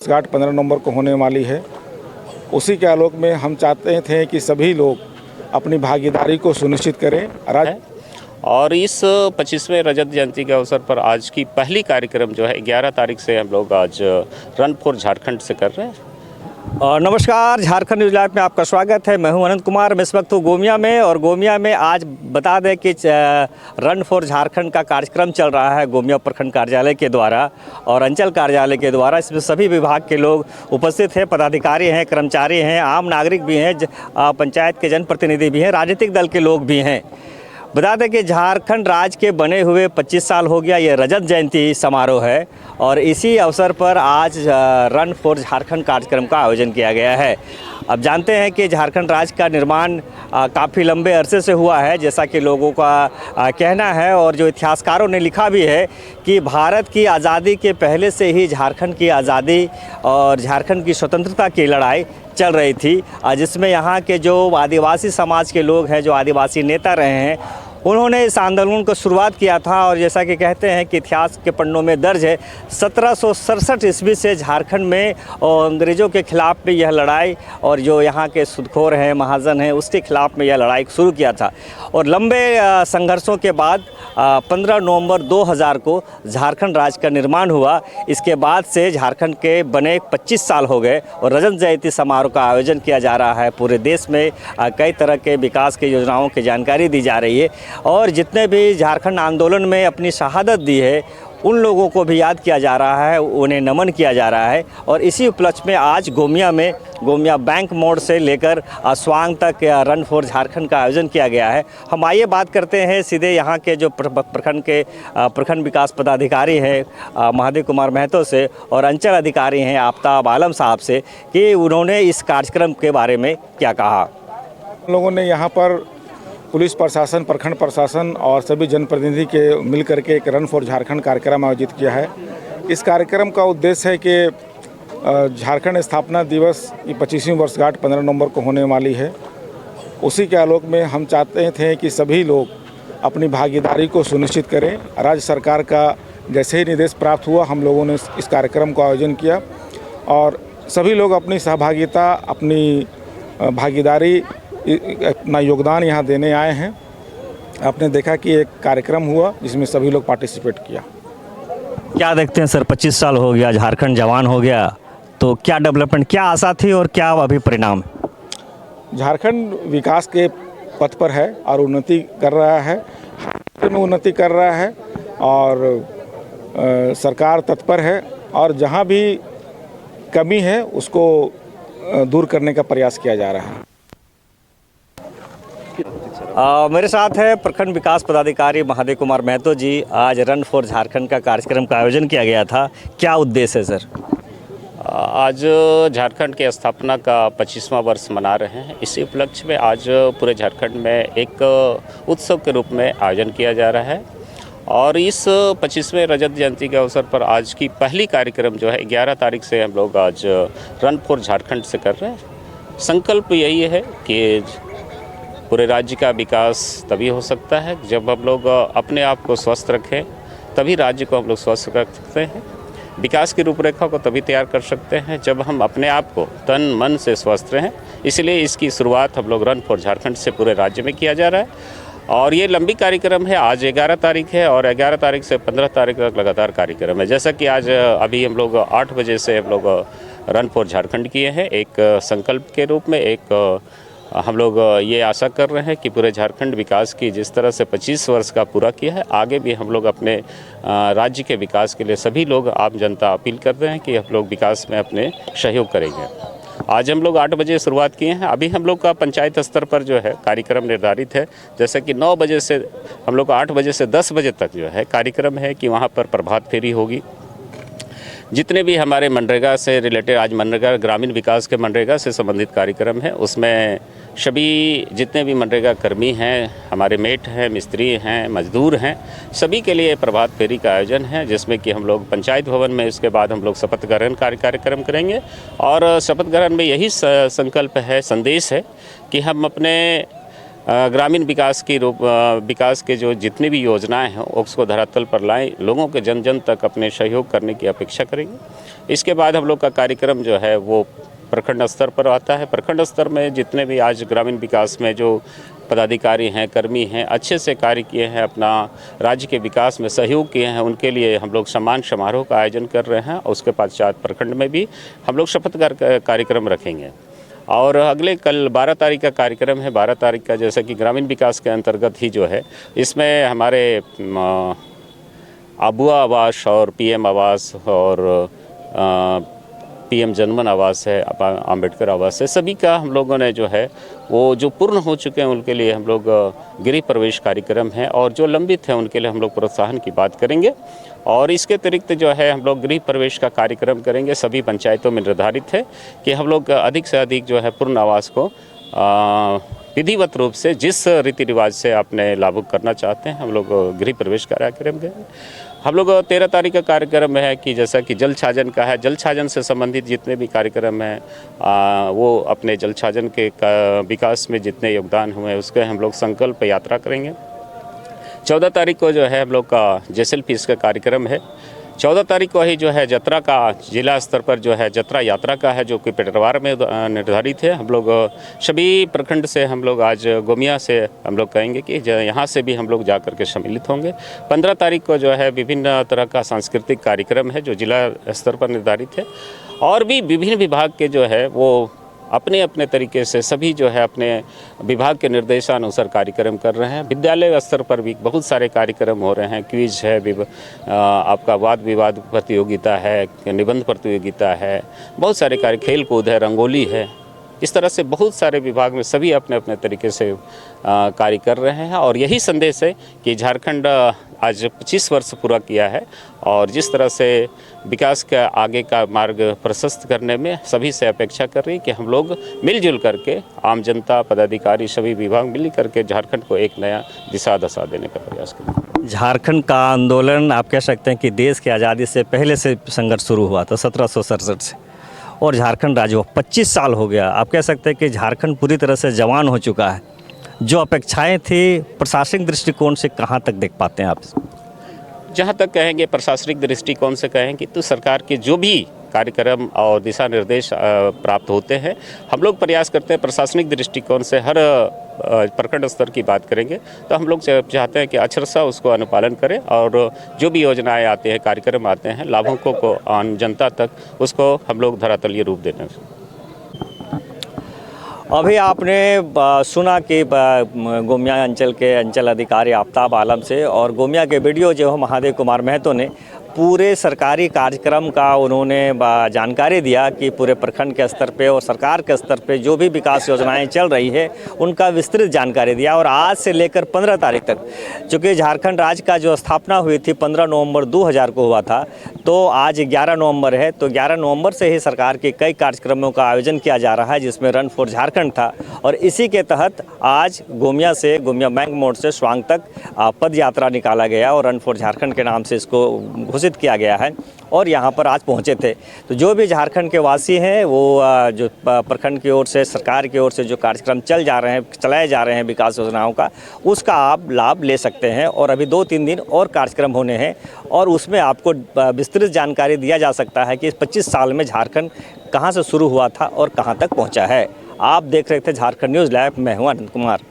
घाट 15 नवंबर को होने वाली है। उसी के आलोक में हम चाहते थे कि सभी लोग अपनी भागीदारी को सुनिश्चित करें। और इस 25वें रजत जयंती के अवसर पर आज की पहली कार्यक्रम जो है 11 तारीख से हम लोग आज रन फॉर झारखंड से कर रहे हैं। नमस्कार, झारखंड न्यूज़ लाइव में आपका स्वागत है। मैं हूं अनंत कुमार। मैं इस वक्त हूं गोमिया में, और गोमिया में आज बता दें कि रन फॉर झारखंड का कार्यक्रम चल रहा है गोमिया प्रखंड कार्यालय के द्वारा और अंचल कार्यालय के द्वारा। इसमें सभी विभाग के लोग उपस्थित हैं, पदाधिकारी हैं, कर्मचारी हैं, आम नागरिक भी हैं, पंचायत के जनप्रतिनिधि भी हैं, राजनीतिक दल के लोग भी हैं। बता दें कि झारखंड राज्य के बने हुए 25 साल हो गया, ये रजत जयंती समारोह है, और इसी अवसर पर आज रन फॉर झारखंड कार्यक्रम का आयोजन किया गया है। अब जानते हैं कि झारखंड राज्य का निर्माण काफ़ी लंबे अरसे से हुआ है, जैसा कि लोगों का कहना है, और जो इतिहासकारों ने लिखा भी है कि भारत की आज़ादी के पहले से ही झारखंड की आज़ादी और झारखंड की स्वतंत्रता की लड़ाई चल रही थी, जिसमें यहाँ के जो आदिवासी समाज के लोग हैं, जो आदिवासी नेता रहे हैं, उन्होंने इस आंदोलन को शुरुआत किया था। और जैसा कि कहते हैं कि इतिहास के पन्नों में दर्ज है, 1767 ईस्वी से झारखंड में अंग्रेज़ों के ख़िलाफ़ में यह लड़ाई, और जो यहाँ के सुदखोर हैं, महाजन हैं, उसके ख़िलाफ़ में यह लड़ाई शुरू किया था। और लंबे संघर्षों के बाद 15 नवंबर 2000 को झारखंड राज्य का निर्माण हुआ। इसके बाद से झारखंड के बने 25 साल हो गए, और रजत जयंती समारोह का आयोजन किया जा रहा है। पूरे देश में कई तरह के विकास की योजनाओं की जानकारी दी जा रही है, और जितने भी झारखंड आंदोलन में अपनी शहादत दी है उन लोगों को भी याद किया जा रहा है, उन्हें नमन किया जा रहा है। और इसी उपलक्ष्य में आज गोमिया में, गोमिया बैंक मोड़ से लेकर स्वांग तक रन फॉर झारखंड का आयोजन किया गया है। हम आइए बात करते हैं सीधे यहाँ के जो प्रखंड विकास पदाधिकारी हैं महादेव कुमार महतो से, और अंचल अधिकारी हैं आफ्ताब आलम साहब से, कि उन्होंने इस कार्यक्रम के बारे में क्या कहा। लोगों ने यहाँ पर पुलिस प्रशासन, प्रखंड प्रशासन और सभी जनप्रतिनिधि के मिलकर के एक रन फॉर झारखंड कार्यक्रम आयोजित किया है। इस कार्यक्रम का उद्देश्य है कि झारखंड स्थापना दिवस की 25वीं वर्षगांठ 15 नवंबर को होने वाली है। उसी के आलोक में हम चाहते थे कि सभी लोग अपनी भागीदारी को सुनिश्चित करें। राज्य सरकार का जैसे ही निर्देश प्राप्त हुआ, हम लोगों ने इस कार्यक्रम का आयोजन किया, और सभी लोग अपनी सहभागिता, अपनी भागीदारी, अपना योगदान यहाँ देने आए हैं। आपने देखा कि एक कार्यक्रम हुआ जिसमें सभी लोग पार्टिसिपेट किया। क्या देखते हैं सर, 25 साल हो गया, झारखंड जवान हो गया, तो क्या डेवलपमेंट, क्या आशा थी और क्या अभी परिणाम? झारखंड विकास के पथ पर है और उन्नति कर रहा है, उन्नति कर रहा है, और सरकार तत्पर है, और जहाँ भी कमी है उसको दूर करने का प्रयास किया जा रहा है। मेरे साथ है प्रखंड विकास पदाधिकारी महादेव कुमार महतो जी। आज रन फॉर झारखंड का कार्यक्रम का आयोजन किया गया था, क्या उद्देश्य है सर? आज झारखंड के स्थापना का 25वां वर्ष मना रहे हैं। इसी उपलक्ष्य में आज पूरे झारखंड में एक उत्सव के रूप में आयोजन किया जा रहा है, और इस 25वें रजत जयंती के अवसर पर आज की पहली कार्यक्रम जो है 11 तारीख से हम लोग आज रन फॉर झारखंड से कर रहे हैं। संकल्प यही है कि पूरे राज्य का विकास तभी हो सकता है जब हम लोग अपने आप को स्वस्थ रखें, तभी राज्य को हम लोग स्वस्थ रख सकते हैं। विकास की रूपरेखा को तभी तैयार कर सकते हैं जब हम अपने आप को तन मन से स्वस्थ रहें। इसलिए इसकी शुरुआत हम लोग रन फॉर झारखंड से पूरे राज्य में किया जा रहा है, और ये लंबी कार्यक्रम है। आज 11 तारीख है, और 11 तारीख से 15 तारीख तक लगातार कार्यक्रम है। जैसा कि आज अभी हम लोग 8 बजे से हम लोग रन फॉर झारखंड किए हैं, एक संकल्प के रूप में। एक हम लोग ये आशा कर रहे हैं कि पूरे झारखंड विकास की जिस तरह से 25 वर्ष का पूरा किया है, आगे भी हम लोग अपने राज्य के विकास के लिए सभी लोग, आम जनता अपील कर रहे हैं कि हम लोग विकास में अपने सहयोग करेंगे। आज हम लोग 8 बजे शुरुआत किए हैं। अभी हम लोग का पंचायत स्तर पर जो है कार्यक्रम निर्धारित है, जैसे कि 9 बजे से हम लोग 8 बजे से 10 बजे तक जो है कार्यक्रम है कि वहाँ पर प्रभात फेरी होगी। जितने भी हमारे मनरेगा से रिलेटेड, आज मनरेगा ग्रामीण विकास के मनरेगा से संबंधित कार्यक्रम है, उसमें सभी जितने भी मनरेगा कर्मी हैं, हमारे मेट हैं, मिस्त्री हैं, मजदूर हैं, सभी के लिए प्रभात फेरी का आयोजन है, जिसमें कि हम लोग पंचायत भवन में इसके बाद हम लोग शपथ ग्रहण कार्यक्रम करेंगे। और शपथ ग्रहण में यही संकल्प है, संदेश है कि हम अपने ग्रामीण विकास के जो जितनी भी योजनाएं हैं उसको धरातल पर लाएं, लोगों के जन जन तक अपने सहयोग करने की अपेक्षा करेंगे। इसके बाद हम लोग का कार्यक्रम जो है वो प्रखंड स्तर पर आता है। प्रखंड स्तर में जितने भी आज ग्रामीण विकास में जो पदाधिकारी हैं, कर्मी हैं, अच्छे से कार्य किए हैं, अपना राज्य के विकास में सहयोग किए हैं, उनके लिए हम लोग सम्मान समारोह का आयोजन कर रहे हैं। और उसके पश्चात प्रखंड में भी हम लोग शपथ कार्यक्रम रखेंगे। और अगले कल 12 तारीख का कार्यक्रम है। 12 तारीख का जैसा कि ग्रामीण विकास के अंतर्गत ही जो है इसमें हमारे आबुआ आवास और पीएम आवास और पीएम जनमन आवास है, अंबेडकर आवास है, सभी का हम लोगों ने जो है वो जो पूर्ण हो चुके हैं उनके लिए हम लोग गृह प्रवेश कार्यक्रम है, और जो लंबित है उनके लिए हम लोग प्रोत्साहन की बात करेंगे। और इसके अतिरिक्त जो है हम लोग गृह प्रवेश का कार्यक्रम करेंगे। सभी पंचायतों में निर्धारित है कि हम लोग अधिक से अधिक जो है पूर्ण आवास को विधिवत रूप से जिस रीति रिवाज से आपने लागू करना चाहते हैं हम लोग गृह प्रवेश कार्यक्रम करेंगे। हम लोग 13 तारीख का कार्यक्रम है कि जैसा कि जल छाजन का है, जल छाजन से संबंधित जितने भी कार्यक्रम हैं वो अपने जल छाजन के विकास में जितने योगदान हुए उसके हम लोग संकल्प यात्रा करेंगे। 14 तारीख को जो है हम लोग का जेएसएलपीएस का कार्यक्रम है। 14 तारीख को ही जो है जत्रा का जिला स्तर पर जो है जत्रा यात्रा का है, जो कि पेटरवार में निर्धारित है। हम लोग सभी प्रखंड से हम लोग आज गोमिया से हम लोग कहेंगे कि यहाँ से भी हम लोग जा कर के सम्मिलित होंगे। 15 तारीख को जो है विभिन्न तरह का सांस्कृतिक कार्यक्रम है जो जिला स्तर पर निर्धारित है। और भी विभिन्न विभाग के जो है वो अपने अपने तरीके से सभी जो है अपने विभाग के निर्देशानुसार कार्यक्रम कर रहे हैं। विद्यालय स्तर पर भी बहुत सारे कार्यक्रम हो रहे हैं। क्विज है, आपका वाद विवाद प्रतियोगिता है, निबंध प्रतियोगिता है, बहुत सारे खेल कूद है, रंगोली है। इस तरह से बहुत सारे विभाग में सभी अपने अपने तरीके से कार्य कर रहे हैं। और यही संदेश है कि झारखंड आज 25 वर्ष पूरा किया है और जिस तरह से विकास का आगे का मार्ग प्रशस्त करने में सभी से अपेक्षा कर रही है कि हम लोग मिलजुल करके आम जनता, पदाधिकारी, सभी विभाग मिल करके झारखंड को एक नया दिशा दशा देने का प्रयास करें। झारखंड का आंदोलन आप कह सकते हैं कि देश की आज़ादी से पहले से संघर्ष शुरू हुआ था 1767 से, और झारखंड राज्य हुआ 25 साल हो गया। आप कह सकते हैं कि झारखंड पूरी तरह से जवान हो चुका है। जो अपेक्षाएं थी प्रशासनिक दृष्टिकोण से कहाँ तक देख पाते हैं आप? जहाँ तक कहेंगे प्रशासनिक दृष्टिकोण से कहेंगे तो सरकार के जो भी कार्यक्रम और दिशा निर्देश प्राप्त होते हैं, हम लोग प्रयास करते हैं प्रशासनिक दृष्टिकोण से हर प्रखंड स्तर की बात करेंगे तो हम लोग चाहते हैं कि अक्षरशः उसको अनुपालन करें और जो भी योजनाएं आती हैं, कार्यक्रम आते हैं, लाभुकों को आम जनता तक उसको हम लोग धरातलीय रूप देने। अभी आपने सुना कि गोमिया अंचल के अंचल अधिकारी आफ्ताब आलम से और गोमिया के वीडियो जो महादेव कुमार महतो ने पूरे सरकारी कार्यक्रम का उन्होंने जानकारी दिया कि पूरे प्रखंड के स्तर पे और सरकार के स्तर पे जो भी विकास योजनाएं चल रही है उनका विस्तृत जानकारी दिया। और आज से लेकर 15 तारीख तक, चूँकि झारखंड राज्य का जो स्थापना हुई थी 15 नवंबर 2000 को हुआ था, तो आज 11 नवंबर है, तो 11 नवंबर से ही सरकार के कई कार्यक्रमों का आयोजन किया जा रहा है जिसमें रन फॉर झारखंड था। और इसी के तहत आज गोमिया से, गोमिया बैंक मोड़ से स्वांग तक पद यात्रा निकाला गया और रन फॉर झारखंड के नाम से इसको घोषित किया गया है और यहाँ पर आज पहुँचे थे। तो जो भी झारखंड के वासी हैं वो जो प्रखंड की ओर से, सरकार की ओर से जो कार्यक्रम चलाए जा रहे हैं विकास योजनाओं का, उसका आप लाभ ले सकते हैं। और अभी 2-3 दिन और कार्यक्रम होने हैं और उसमें आपको विस्तृत जानकारी दिया जा सकता है कि इस 25 साल में झारखंड कहाँ से शुरू हुआ था और कहाँ तक पहुँचा है। आप देख रहे थे झारखंड न्यूज़ लाइव, मैं हूँ आनंद कुमार।